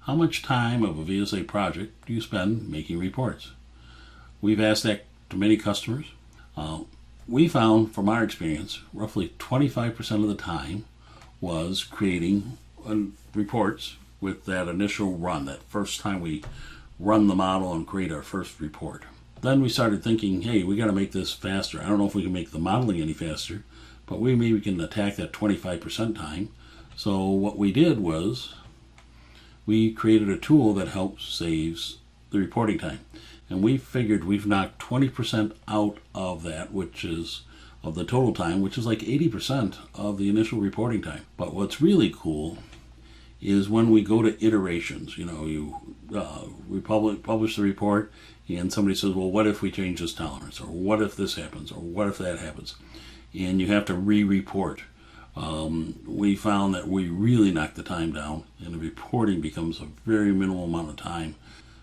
how much time of a VSA project do you spend making reports? We've asked that to many customers. We found, from our experience, roughly 25% of the time was creating reports with that initial run, that first time we run the model and create our first report. Then we started thinking, hey, we got to make this faster. I don't know if we can make the modeling any faster, but maybe we can attack that 25% time. So what we did was we created a tool that helps saves the reporting time. And we figured we've knocked 20% out of that, which is of the total time, which is like 80% of the initial reporting time. But what's really cool is when we go to iterations. We publish the report and somebody says, well, what if we change this tolerance? Or what if this happens? Or what if that happens? And you have to re-report. We found that we really knock the time down and the reporting becomes a very minimal amount of time.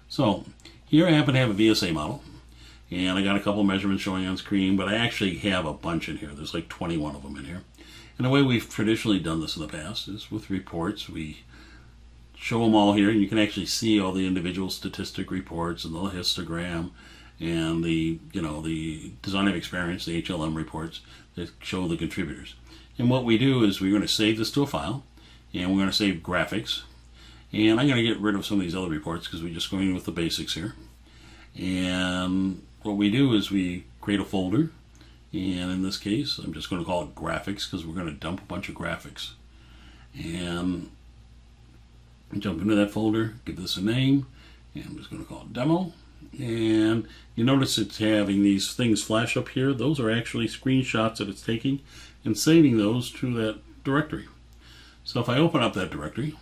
So here I happen to have a VSA model, and I got a couple of measurements showing on screen, but I actually have a bunch in here. There's like 21 of them in here. And the way we've traditionally done this in the past is with reports. We show them all here, and you can actually see all the individual statistic reports and the histogram and the design of experience, the HLM reports that show the contributors. And what we do is we're going to save this to a file, and we're going to save graphics. And I'm going to get rid of some of these other reports because we're just going with the basics here. And what we do is we create a folder, and in this case I'm just going to call it graphics because we're going to dump a bunch of graphics. And jump into that folder, give this a name, and I'm just going to call it demo. And you notice it's having these things flash up here. Those are actually screenshots that it's taking and saving those to that directory. So if I open up that directory,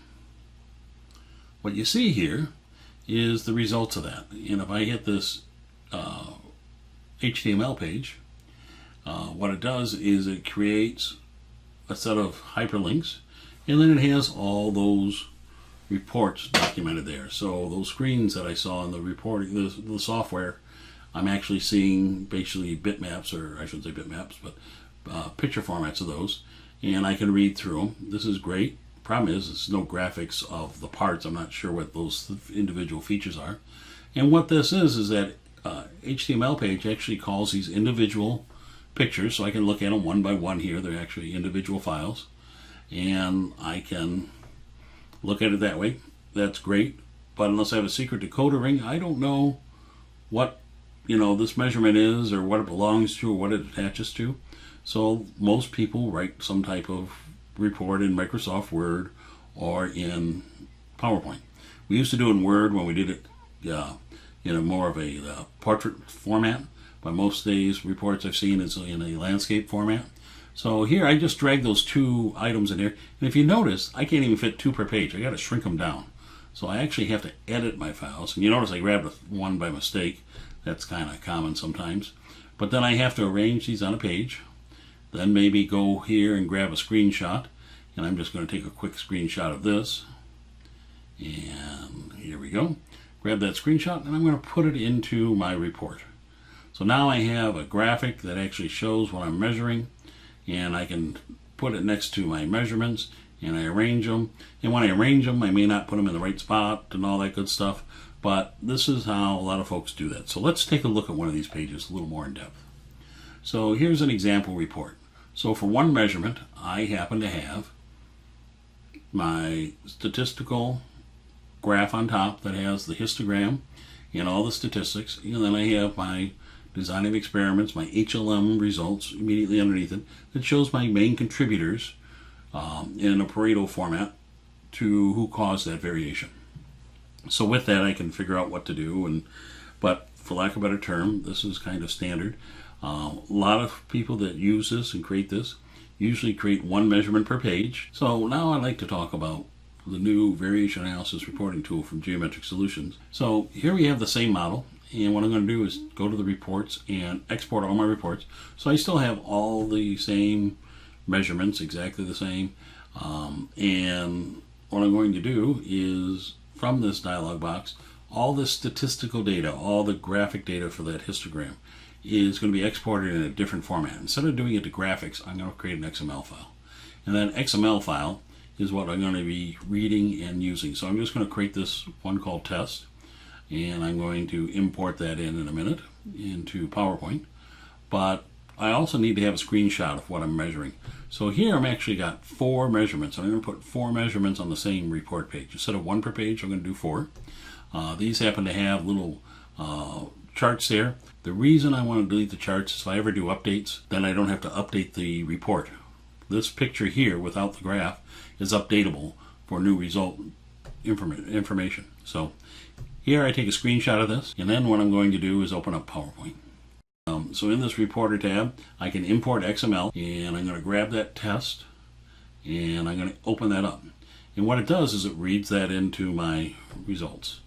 what you see here is the results of that. And if I hit this HTML page, what it does is it creates a set of hyperlinks, and then it has all those reports documented there. So those screens that I saw in the reporting, the software, I'm actually seeing basically bitmaps, or I shouldn't say bitmaps, but picture formats of those, and I can read through them. This is great. Problem is, there's no graphics of the parts. I'm not sure what those individual features are. And what this is that HTML page actually calls these individual pictures, so I can look at them one by one here. They're actually individual files, and I can look at it that way. That's great, but unless I have a secret decoder ring, I don't know what this measurement is, or what it belongs to, or what it attaches to. So most people write some type of report in Microsoft Word or in PowerPoint. We used to do it in Word when we did it in more of a portrait format, but most days reports I've seen is in a landscape format. So here I just drag those two items in here, and if you notice, I can't even fit two per page. I got to shrink them down. So I actually have to edit my files, and you notice I grabbed one by mistake. That's kind of common sometimes. But then I have to arrange these on a page, then maybe go here and grab a screenshot, and I'm just going to take a quick screenshot of this, and here we go. Grab that screenshot, and I'm going to put it into my report. So now I have a graphic that actually shows what I'm measuring, and I can put it next to my measurements, and I arrange them. And when I arrange them, I may not put them in the right spot and all that good stuff, but this is how a lot of folks do that. So let's take a look at one of these pages a little more in depth. So here's an example report. So for one measurement, I happen to have my statistical graph on top that has the histogram and all the statistics, and then I have my design of experiments, my HLM results immediately underneath it that shows my main contributors in a Pareto format to who caused that variation. So with that, I can figure out what to do, but for lack of a better term, this is kind of standard. A lot of people that use this and create this usually create one measurement per page. So now I'd like to talk about the new variation analysis reporting tool from Geometric Solutions. So here we have the same model, and what I'm going to do is go to the reports and export all my reports. So I still have all the same measurements, exactly the same, and what I'm going to do is, from this dialog box, all the statistical data, all the graphic data for that histogram is going to be exported in a different format. Instead of doing it to graphics, I'm going to create an XML file. And that XML file is what I'm going to be reading and using. So I'm just going to create this one called test, and I'm going to import that in a minute into PowerPoint. But I also need to have a screenshot of what I'm measuring. So here I'm actually got 4 measurements. I'm going to put 4 measurements on the same report page. Instead of 1 per page, I'm going to do 4. These happen to have little charts there. The reason I want to delete the charts is if I ever do updates, then I don't have to update the report. This picture here without the graph is updatable for new result information. So here I take a screenshot of this, and then what I'm going to do is open up PowerPoint. So in this reporter tab, I can import XML, and I'm going to grab that test, and I'm going to open that up. And what it does is it reads that into my results.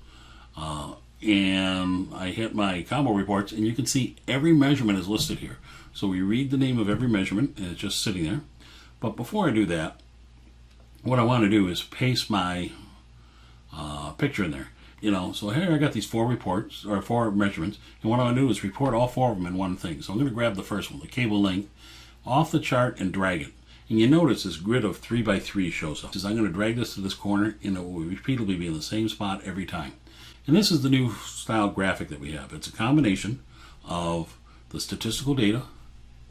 And I hit my combo reports, and you can see every measurement is listed here. So we read the name of every measurement, and it's just sitting there. But before I do that, what I want to do is paste my picture in there. So here I got these 4 reports, or 4 measurements, and what I want to do is report all 4 of them in one thing. So I'm going to grab the first one, the cable length, off the chart and drag it. And you notice this grid of 3 by 3 shows up. I'm going to drag this to this corner, and it will repeatedly be in the same spot every time. And this is the new style graphic that we have. It's a combination of the statistical data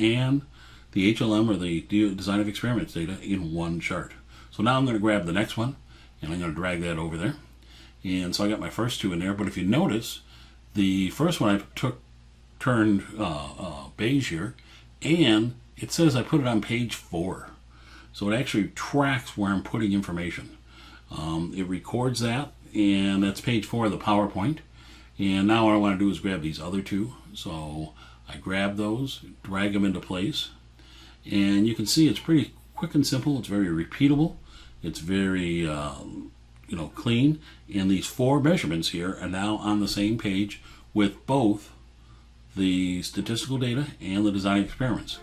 and the HLM, or the design of experiments data, in one chart. So now I'm going to grab the next one, and I'm going to drag that over there. And so I got my first 2 in there, but if you notice, the first one I turned beige here, and it says I put it on page 4. So it actually tracks where I'm putting information. It records that, and that's page 4 of the PowerPoint. And now what I want to do is grab these other 2. So I grab those, drag them into place, and you can see it's pretty quick and simple. It's very repeatable. It's very clean, and these 4 measurements here are now on the same page with both the statistical data and the design experiments.